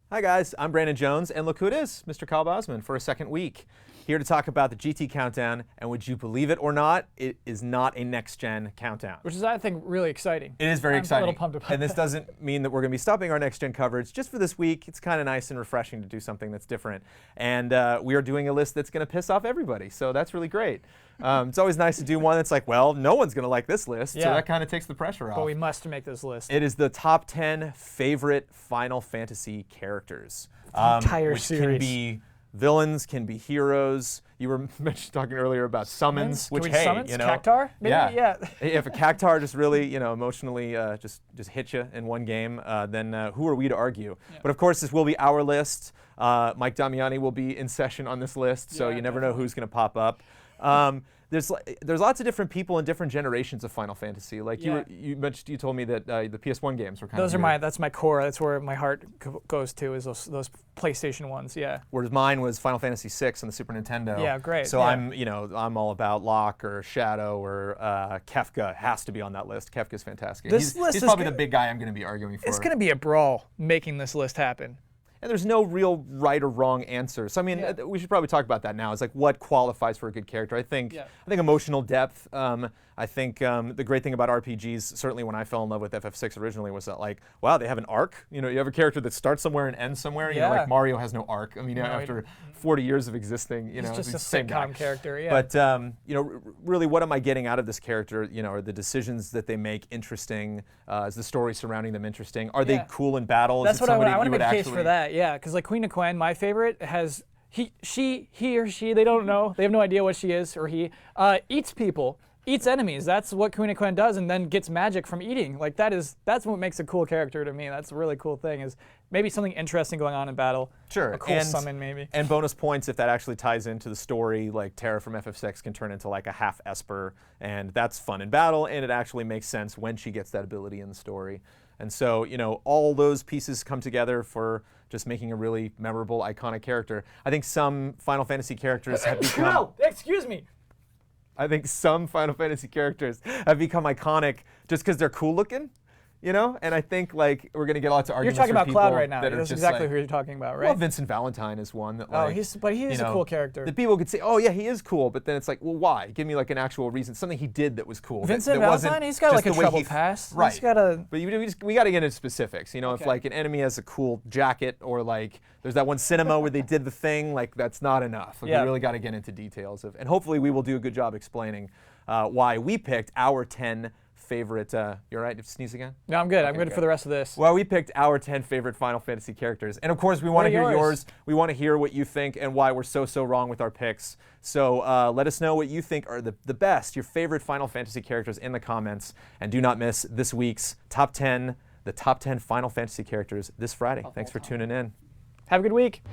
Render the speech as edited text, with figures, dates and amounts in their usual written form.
Hi guys, I'm Brandon Jones, and look who it is, Mr. Kyle Bosman for a second week. Here to talk about the GT Countdown, and would you believe it or not, it is not a next-gen countdown. Which is, I think, really exciting. It is very exciting. I'm a little pumped about and this doesn't mean that we're going to be stopping our next-gen coverage. Just for this week, it's kind of nice and refreshing to do something that's different. And we are doing a list that's going to piss off everybody, so that's really great. It's always nice to do one that's like, well, no one's going to like this list, so that kind of takes the pressure off. But we must make this list. It is the top 10 favorite Final Fantasy characters. Entire which series. Can be villains, can be heroes. You were talking earlier about summons, which, Can we hey, summons? you know, Cactar? Maybe? Yeah. If a Cactar just really, you know, emotionally just hit you in one game, then who are we to argue? Yeah. But of course, this will be our list. Mike Damiani will be in session on this list, so you never know who's going to pop up. There's lots of different people in different generations of Final Fantasy. Like you told me that the PS1 games were kind of that's my core. That's where my heart goes to, is those PlayStation ones. Yeah. Whereas mine was Final Fantasy VI on the Super Nintendo. Yeah, great. So I'm all about Locke or Shadow or Kefka has to be on that list. Kefka's fantastic. This list he's is probably the big guy I'm going to be arguing for. It's going to be a brawl making this list happen. And there's no real right or wrong answer. So I mean, we should probably talk about that now. It's like what qualifies for a good character. I think emotional depth. I think the great thing about RPGs, certainly when I fell in love with FF6 originally, was that like, wow, they have an arc. You know, you have a character that starts somewhere and ends somewhere. You know, like Mario has no arc. I mean, after 40 years of existing, you know, he's just a same sitcom character. Yeah. But you know, really, what am I getting out of this character? You know, are the decisions that they make interesting? Is the story surrounding them interesting? Are they cool in battle? That's what I want to make a case for that. Yeah, because like Queen of Quen, my favorite, has he or she, they don't know, they have no idea what she is or he, eats people, eats enemies. That's what Queen of Quen does, and then gets magic from eating. Like that's what makes a cool character to me. That's a really cool thing, is maybe something interesting going on in battle. Sure. A cool summon maybe. And bonus points if that actually ties into the story, like Terra from FF6 can turn into like a half Esper, and that's fun in battle, and it actually makes sense when she gets that ability in the story. And so, you know, all those pieces come together for just making a really memorable, iconic character. I think some Final Fantasy characters have become... No, excuse me. I think some Final Fantasy characters have become iconic just because they're cool looking. You know, and I think like we're gonna get lots of arguments. You're talking about Cloud right now. That That's exactly who you're talking about, right? Well, Vincent Valentine is one that. Like, but he is a cool character. The people could say, "Oh yeah, he is cool," but then it's like, well, why? Give me like an actual reason, something he did that was cool. Vincent Valentine, he's got like a troubled past. Right. He's got a. But we got to get into specifics. You know, if like an enemy has a cool jacket, or like there's that one cinema where they did the thing, like that's not enough. Like, we really got to get into details of, and hopefully we will do a good job explaining why we picked our 10 favorite, you're right, did you sneeze again? No, I'm good. I'm good for the rest of this. Well, we picked our 10 favorite Final Fantasy characters. And of course, we want to hear yours. We want to hear what you think and why we're so wrong with our picks. So let us know what you think are the best, your favorite Final Fantasy characters in the comments. And do not miss this week's top 10, the top 10 Final Fantasy characters this Friday. Thanks for tuning in. Have a good week.